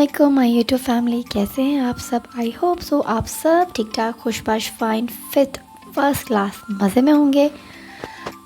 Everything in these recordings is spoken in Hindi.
अस्सलामुअलैकुम माय यूट्यूब फैमिली, कैसे हैं आप सब। आई होप सो आप सब ठीक ठाक, खुशबाश, फाइन, फिट, फर्स्ट क्लास, मज़े में होंगे।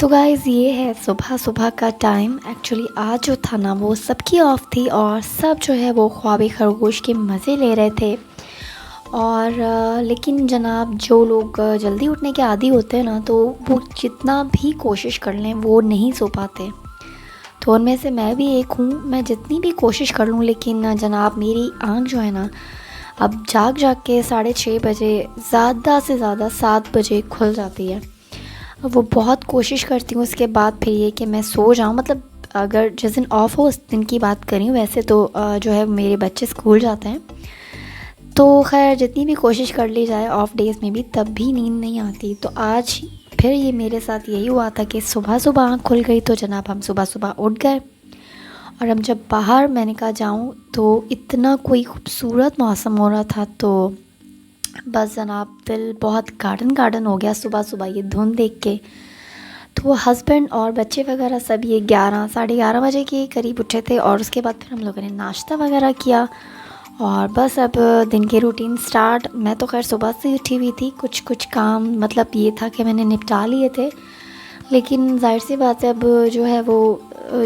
तो गाइज़, ये है सुबह सुबह का टाइम। एक्चुअली आज जो था ना, वो सबकी ऑफ थी और सब जो है वो ख्वाबी खरगोश के मज़े ले रहे थे। और लेकिन जनाब, जो लोग जल्दी उठने के आदी होते हैं ना, तो वो जितना भी कोशिश कर लें वो नहीं सो पाते। तो उनमें से मैं भी एक हूँ। मैं जितनी भी कोशिश कर लूँ, लेकिन जनाब मेरी आँख जो है ना, अब जाग जाग के 6:30 बजे, ज़्यादा से ज़्यादा 7 बजे खुल जाती है। अब वो बहुत कोशिश करती हूँ उसके बाद फिर ये कि मैं सो जाऊँ। मतलब अगर जिस दिन ऑफ हो उस दिन की बात करी हूँ, वैसे तो जो है मेरे बच्चे स्कूल जाते हैं, तो खैर जितनी भी कोशिश कर ली जाए ऑफ डेज़ में भी, तब भी नींद नहीं आती। तो आज फिर ये मेरे साथ यही हुआ था कि सुबह सुबह आँख खुल गई, तो जनाब हम सुबह सुबह उठ गए। और हम जब बाहर, मैंने कहा जाऊँ, तो इतना कोई खूबसूरत मौसम हो रहा था, तो बस जनाब दिल बहुत गार्डन गार्डन हो गया सुबह सुबह ये धुंध देख के। तो वो हस्बैंड और बच्चे वगैरह सब ये 11 साढ़े 11 बजे के करीब उठे थे, और उसके बाद फिर हम लोगों ने नाश्ता वगैरह किया और बस अब दिन की रूटीन स्टार्ट। मैं तो खैर सुबह से उठी हुई थी, कुछ कुछ काम मतलब ये था कि मैंने निपटा लिए थे, लेकिन जाहिर सी बात है अब जो है वो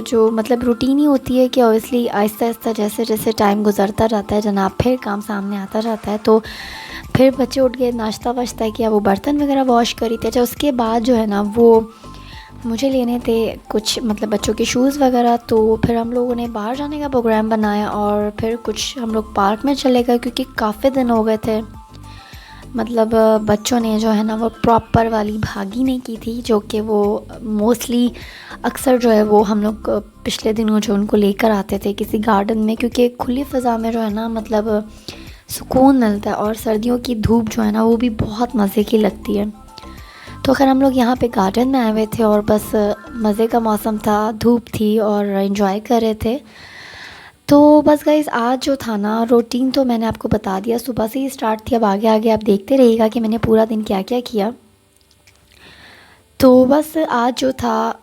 जो मतलब रूटीन ही होती है कि ऑब्वियसली आहिस्ता आहिस्ता जैसे जैसे टाइम गुजरता जाता है जनाब, फिर काम सामने आता जाता है। तो फिर बच्चे उठ गए, नाश्ता वाश्ता किया, वो बर्तन वगैरह वॉश करी थे। अच्छा, उसके बाद जो है ना, वो मुझे लेने थे कुछ मतलब बच्चों के शूज़ वगैरह। तो फिर हम लोगों ने बाहर जाने का प्रोग्राम बनाया और फिर कुछ हम लोग पार्क में चले गए, क्योंकि काफ़ी दिन हो गए थे। मतलब बच्चों ने जो है ना वो प्रॉपर वाली भागी नहीं की थी, जो कि वो मोस्टली अक्सर जो है वो हम लोग पिछले दिनों जो उनको लेकर आते थे किसी गार्डन में, क्योंकि खुली फ़ज़ा में जो है ना मतलब सुकून मिलता है, और सर्दियों की धूप जो है ना वो भी बहुत मज़े की लगती है। तो खैर हम लोग यहाँ पे गार्डन में आए हुए थे और बस मज़े का मौसम था, धूप थी और एंजॉय कर रहे थे। तो बस गाइज़, आज जो था ना रूटीन तो मैंने आपको बता दिया, सुबह से ही स्टार्ट थी। अब आगे आगे आप देखते रहिएगा कि मैंने पूरा दिन क्या क्या किया। तो बस आज जो था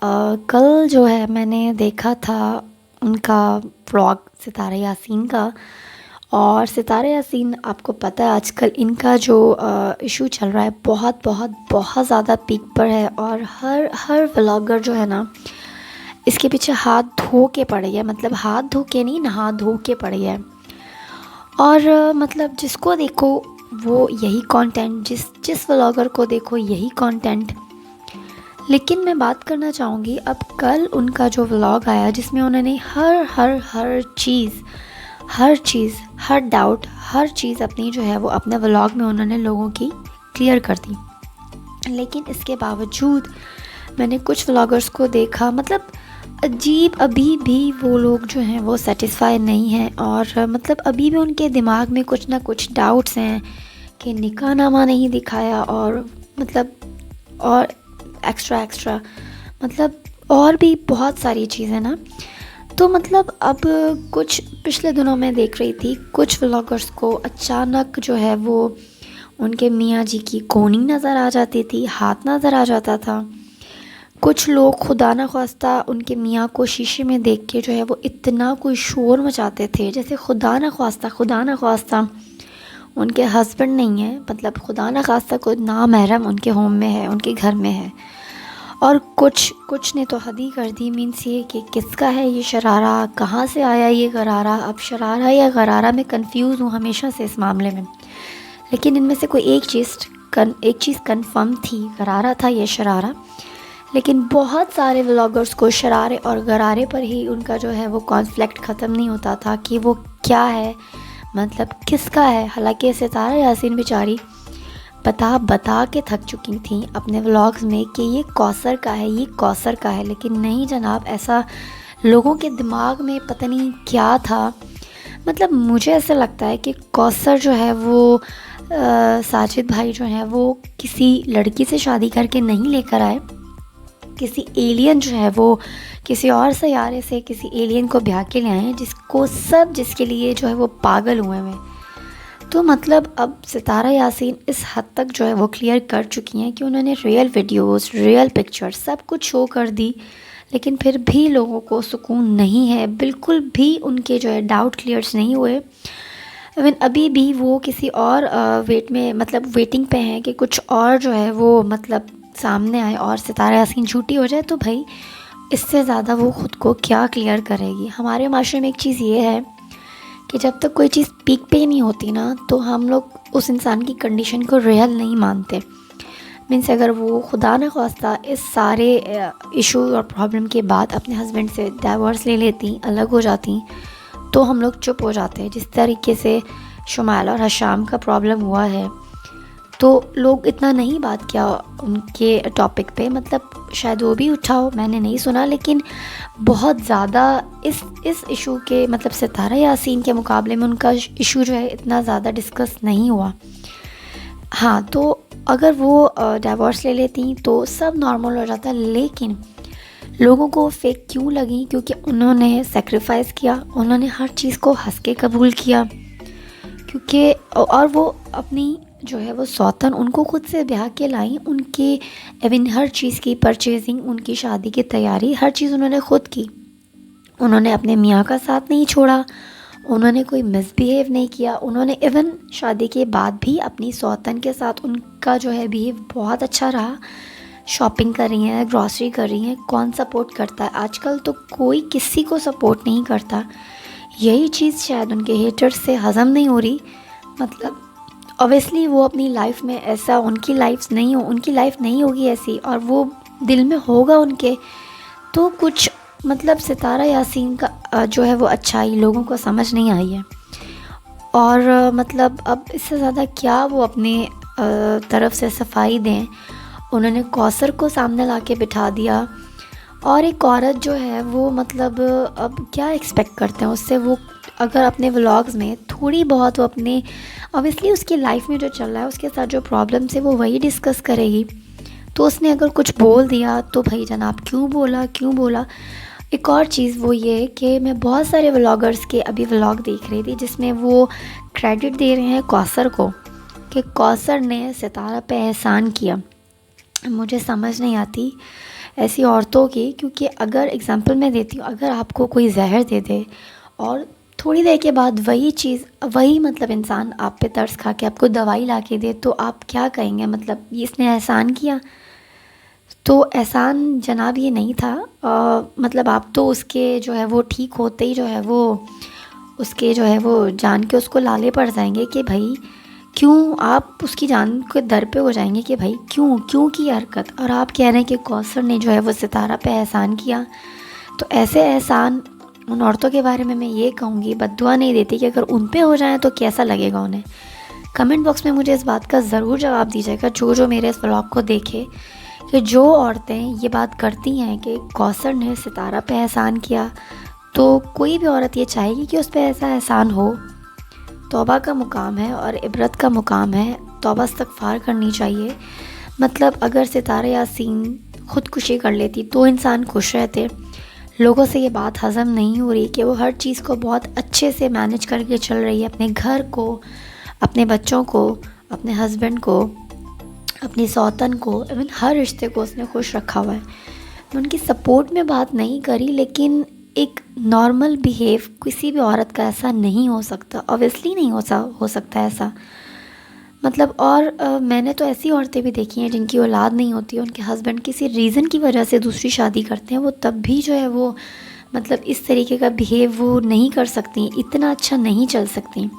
कल जो है मैंने देखा था उनका व्लॉग सितारा यासीन का। और सितारा यासीन, आपको पता है आजकल इनका जो इशू चल रहा है बहुत बहुत बहुत ज़्यादा पीक पर है, और हर हर व्लॉगर जो है ना इसके पीछे हाथ धो के पड़ी है। मतलब हाथ धो के नहीं, नहा धो के पड़ी है। और मतलब जिसको देखो वो यही कंटेंट, जिस जिस व्लॉगर को देखो यही कंटेंट। लेकिन मैं बात करना चाहूँगी, अब कल उनका जो व्लॉग आया जिसमें उन्होंने हर हर हर चीज़, हर डाउट, हर चीज़ अपनी जो है वो अपने व्लॉग में उन्होंने लोगों की क्लियर कर दी। लेकिन इसके बावजूद मैंने कुछ व्लॉगर्स को देखा, मतलब अजीब, अभी भी वो लोग जो हैं वो सेटिस्फाई नहीं हैं, और मतलब अभी भी उनके दिमाग में कुछ ना कुछ डाउट्स हैं कि निकाहनामा नहीं दिखाया, और मतलब और एक्स्ट्रा मतलब और भी बहुत सारी चीज़ें ना। तो मतलब अब कुछ पिछले दिनों में देख रही थी कुछ व्लॉगर्स को अचानक जो है वो उनके मियाँ जी की कोनी नज़र आ जाती थी, हाथ नज़र आ जाता था। कुछ लोग खुदा न ख्वास्ता उनके मियाँ को शीशे में देख के जो है वो इतना कोई शोर मचाते थे, जैसे खुदा न ख्वास्ता उनके हस्बैंड नहीं है, मतलब खुदा न ख्वास्ता कोई नामहरम उनके होम में है, उनके घर में है। और कुछ ने तो हद ही कर दी, मीन्स ये कि किसका है ये शरारा, कहाँ से आया ये गरारा। अब शरारा या गरारा मैं कंफ्यूज हूँ हमेशा से इस मामले में, लेकिन इनमें से कोई एक चीज़ कंफर्म थी, गरारा था ये शरारा। लेकिन बहुत सारे व्लॉगर्स को शरारे और गरारे पर ही उनका जो है वो कॉन्फ्लिक्ट ख़त्म नहीं होता था कि वो क्या है, मतलब किसका है। हालांकि सितारा यासीन बेचारी बता के थक चुकी थी अपने व्लॉग्स में कि ये कौसर का है, ये कौसर का है, लेकिन नहीं जनाब, ऐसा लोगों के दिमाग में पता नहीं क्या था। मतलब मुझे ऐसा लगता है कि कौसर जो है वो साजिद भाई जो है वो किसी लड़की से शादी करके नहीं लेकर आए, किसी एलियन जो है वो किसी और सैयारे से किसी एलियन को ब्याह के ले आए हैं, जिसके लिए जो है वो पागल हुए हैं। तो मतलब अब सितारा यासीन इस हद तक जो है वो क्लियर कर चुकी हैं कि उन्होंने रियल वीडियोस, रियल पिक्चर्स सब कुछ शो कर दी, लेकिन फिर भी लोगों को सुकून नहीं है, बिल्कुल भी उनके जो है डाउट क्लियर्स नहीं हुए। इवन अभी भी वो किसी और वेट में मतलब वेटिंग पे हैं कि कुछ और जो है वो मतलब सामने आए और सितारा यासीन झूठी हो जाए, तो भाई इससे ज़्यादा वो ख़ुद को क्या क्लियर करेगी। हमारे माशरे में एक चीज़ ये है कि जब तक कोई चीज़ पीक पे ही नहीं होती ना, तो हम लोग उस इंसान की कंडीशन को रियल नहीं मानते। मीन्स अगर वो खुदा न खास्ता इस सारे इशू और प्रॉब्लम के बाद अपने हस्बैंड से डाइवोर्स ले लेती, अलग हो जाती, तो हम लोग चुप हो जाते हैं। जिस तरीके से शुमाइला और हशाम का प्रॉब्लम हुआ है, तो लोग इतना नहीं बात किया उनके टॉपिक पे, मतलब शायद वो भी उठा हो, मैंने नहीं सुना, लेकिन बहुत ज़्यादा इस इशू के मतलब सितारा यासीन के मुकाबले में उनका इशू जो है इतना ज़्यादा डिस्कस नहीं हुआ। हाँ, तो अगर वो डाइवोर्स ले लेती तो सब नॉर्मल हो जाता, लेकिन लोगों को फेक क्यों लगी? क्योंकि उन्होंने सेक्रीफाइस किया, उन्होंने हर चीज़ को हंस के कबूल किया, क्योंकि और वो अपनी जो है वो सौतन उनको खुद से ब्याह के लाई, उनकी इवन हर चीज़ की परचेजिंग, उनकी शादी की तैयारी, हर चीज़ उन्होंने खुद की। उन्होंने अपने मियाँ का साथ नहीं छोड़ा, उन्होंने कोई मिसबिहेव नहीं किया, उन्होंने इवन शादी के बाद भी अपनी सौतन के साथ उनका जो है बिहेव बहुत अच्छा रहा। शॉपिंग कर रही हैं, ग्रॉसरी कर रही हैं, कौन सपोर्ट करता है? आजकल तो कोई किसी को सपोर्ट नहीं करता। यही चीज़ शायद उनके हेटर्स से हज़म नहीं हो रही। मतलब ऑब्वियसली वो अपनी लाइफ में ऐसा उनकी लाइफ नहीं होगी ऐसी, और वो दिल में होगा उनके, तो कुछ मतलब सितारा यासीन का जो है वो अच्छाई लोगों को समझ नहीं आई है। और मतलब अब इससे ज़्यादा क्या वो अपने तरफ से सफाई दें। उन्होंने कौसर को सामने ला के बिठा दिया, और एक औरत जो है वो मतलब अब क्या एक्सपेक्ट करते हैं उससे? वो अगर अपने व्लॉग्स में थोड़ी बहुत वो अपने ऑब्वियसली उसकी लाइफ में जो चल रहा है, उसके साथ जो प्रॉब्लम्स है वो वही डिस्कस करेगी। तो उसने अगर कुछ बोल दिया तो भाई जनाब क्यों बोला। एक और चीज़ वो ये कि मैं बहुत सारे व्लॉगर्स के अभी व्लॉग देख रही थी जिसमें वो क्रेडिट दे रहे हैं कौसर को, कि कौसर ने सितारा पे एहसान किया। मुझे समझ नहीं आती ऐसी औरतों की, क्योंकि अगर एग्ज़ाम्पल मैं देती हूँ, अगर आपको कोई जहर दे दे और थोड़ी देर के बाद वही मतलब इंसान आप पे तरस खा के आपको दवाई ला के दे, तो आप क्या कहेंगे? मतलब इसने एहसान किया। तो एहसान जनाब ये नहीं था। मतलब आप तो उसके जो है वो ठीक होते ही जो है वो उसके जो है वो जान के उसको लाले पड़ जाएंगे कि भाई क्यों, आप उसकी जान के दर पे हो जाएंगे कि भाई क्यों की हरकत। और आप कह रहे हैं कि कौसर ने जो है वो सितारा पे एहसान किया। तो ऐसे एहसान उन औरतों के बारे में मैं ये कहूँगी, बद्दुआ नहीं देती, कि अगर उन पे हो जाए तो कैसा लगेगा उन्हें। कमेंट बॉक्स में मुझे इस बात का ज़रूर जवाब दीजिएगा, जो मेरे इस व्लॉग को देखे, कि जो औरतें ये बात करती हैं कि कौसर ने सितारा पे एहसान किया, तो कोई भी औरत ये चाहेगी कि उस पर ऐसा एहसान हो। तौबा का मुकाम है और इबरत का मुकाम है, तौबा इस्तग़फ़ार करनी चाहिए। मतलब अगर सितारा यासीन ख़ुदकुशी कर लेती तो इंसान खुश रहते। लोगों से ये बात हज़म नहीं हो रही कि वो हर चीज़ को बहुत अच्छे से मैनेज करके चल रही है, अपने घर को, अपने बच्चों को, अपने हस्बैंड को, अपनी सौतन को, इवन हर रिश्ते को उसने खुश रखा हुआ है। मैं उनकी सपोर्ट में बात नहीं करी, लेकिन एक नॉर्मल बिहेव किसी भी औरत का ऐसा नहीं हो सकता, ऑब्वियसली नहीं हो सकता ऐसा। मतलब और मैंने तो ऐसी औरतें भी देखी हैं जिनकी औलाद नहीं होती, उनके हस्बैंड किसी रीज़न की वजह से दूसरी शादी करते हैं, वो तब भी जो है वो मतलब इस तरीके का बिहेव वो नहीं कर सकती, इतना अच्छा नहीं चल सकती।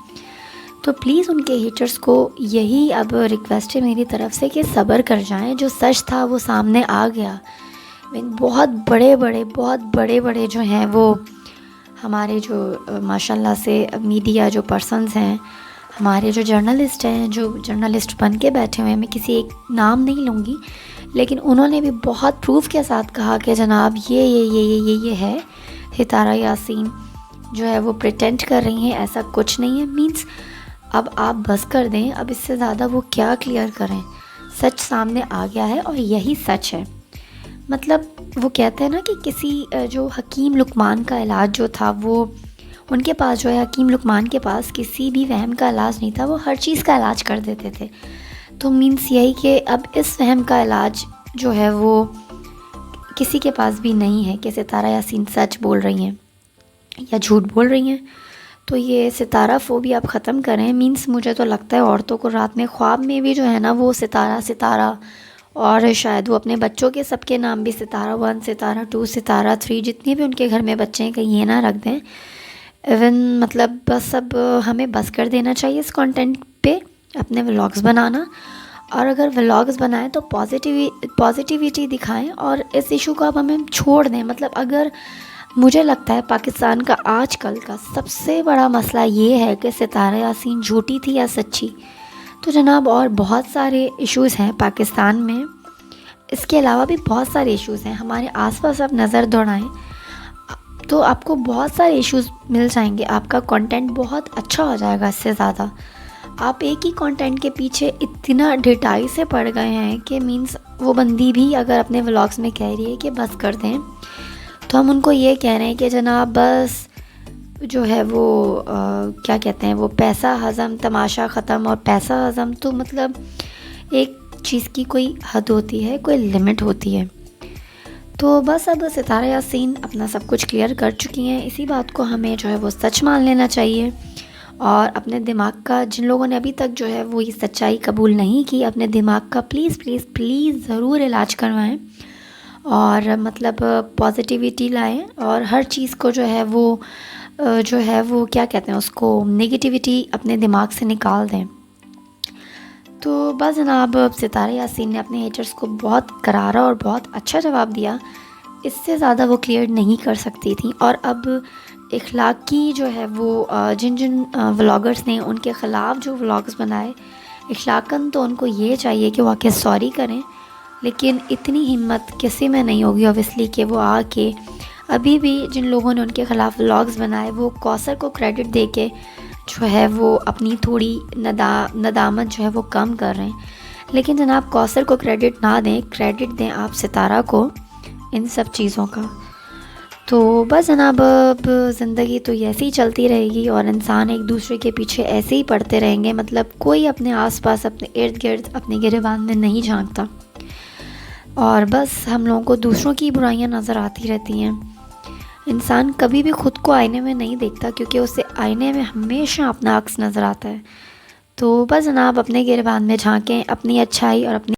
तो प्लीज़ उनके हेटर्स को यही अब रिक्वेस्ट है मेरी तरफ़ से कि सब्र कर जाएं। जो सच था वो सामने आ गया। बहुत बड़े जो हैं वो हमारे जो माशाल्लाह से मीडिया जो पर्सन्स हैं, हमारे जो जर्नलिस्ट हैं, जो जर्नलिस्ट बन के बैठे हुए हैं, मैं किसी एक नाम नहीं लूँगी, लेकिन उन्होंने भी बहुत प्रूफ के साथ कहा कि जनाब ये है, सितारा यासीन जो है वो प्रिटेंड कर रही हैं, ऐसा कुछ नहीं है। मीन्स अब आप बस कर दें, अब इससे ज़्यादा वो क्या क्लियर करें। सच सामने आ गया है और यही सच है। मतलब वो कहते हैं ना कि किसी जो हकीम लुकमान का इलाज जो था, वो उनके पास जो है हकीम लुकमान के पास किसी भी वहम का इलाज नहीं था, वो हर चीज़ का इलाज कर देते थे। तो मीन्स यही कि अब इस वहम का इलाज जो है वो किसी के पास भी नहीं है कि सितारा यासीन सच बोल रही हैं या झूठ बोल रही हैं। तो ये सितारा फ़ोबिया आप ख़त्म करें। मीन्स मुझे तो लगता है औरतों को रात में ख्वाब में भी जो है ना वो सितारा सितारा, और शायद वो अपने बच्चों के सबके नाम भी सितारा 1 सितारा 2 सितारा 3 जितने भी उनके घर में बच्चे हैं कहीं ये ना रख दें। इवन मतलब बस अब हमें बस कर देना चाहिए इस कंटेंट पे अपने व्लॉग्स बनाना, और अगर व्लॉग्स बनाएं तो पॉजिटिविटी दिखाएं और इस इशू को अब हमें छोड़ दें। मतलब अगर मुझे लगता है पाकिस्तान का आजकल का सबसे बड़ा मसला ये है कि सितारा यासीन झूठी थी या सच्ची। तो जनाब और बहुत सारे इश्यूज़ हैं पाकिस्तान में, इसके अलावा भी बहुत सारे इश्यूज़ हैं हमारे आसपास। आप नज़र दौड़ाएं तो आपको बहुत सारे इश्यूज़ मिल जाएंगे, आपका कंटेंट बहुत अच्छा हो जाएगा। इससे ज़्यादा आप एक ही कंटेंट के पीछे इतना ढिठाई से पड़ गए हैं कि मीन्स वो बंदी भी अगर अपने व्लॉग्स में कह रही है कि बस कर दें, तो हम उनको ये कह रहे हैं कि जनाब बस जो है वो क्या कहते हैं वो पैसा हज़म तमाशा ख़त्म। और पैसा हज़म तो मतलब एक चीज़ की कोई हद होती है, कोई लिमिट होती है। तो बस अब सितारा यासीन अपना सब कुछ क्लियर कर चुकी हैं। इसी बात को हमें जो है वो सच मान लेना चाहिए, और अपने दिमाग का, जिन लोगों ने अभी तक जो है वो ये सच्चाई कबूल नहीं की, अपने दिमाग का प्लीज़ प्लीज़ प्लीज़ ज़रूर इलाज करवाएं, और मतलब पॉजिटिविटी लाएं, और हर चीज़ को जो है वो क्या कहते हैं उसको नेगेटिविटी अपने दिमाग से निकाल दें। तो बस जनाब सितारा यासीन ने अपने हेटर्स को बहुत करारा और बहुत अच्छा जवाब दिया, इससे ज़्यादा वो क्लियर नहीं कर सकती थी। और अब इखलाकी जो है वो जिन जिन व्लॉगर्स ने उनके ख़िलाफ़ जो व्लॉग्स बनाए, इखलाकन तो उनको ये चाहिए कि वो आके सॉरी करें, लेकिन इतनी हिम्मत किसी में नहीं होगी ऑब्वियसली कि वो आके अभी भी जिन लोगों ने उनके ख़िलाफ़ व्लॉग्स बनाए वो कौसर को क्रेडिट दे के जो है वो अपनी थोड़ी नदामत जो है वो कम कर रहे हैं। लेकिन जनाब कौसर को क्रेडिट ना दें, क्रेडिट दें आप सितारा को इन सब चीज़ों का। तो बस जनाब अब ज़िंदगी तो ऐसे ही चलती रहेगी और इंसान एक दूसरे के पीछे ऐसे ही पड़ते रहेंगे। मतलब कोई अपने आसपास अपने इर्द गिर्द अपने गिरेबान में नहीं झांकता, और बस हम लोगों को दूसरों की बुराइयां नज़र आती रहती हैं। इंसान कभी भी ख़ुद को आईने में नहीं देखता, क्योंकि उसे आईने में हमेशा अपना अक्स नज़र आता है। तो बस जनाब अपने गिरेबान में झांकें, अपनी अच्छाई और अपनी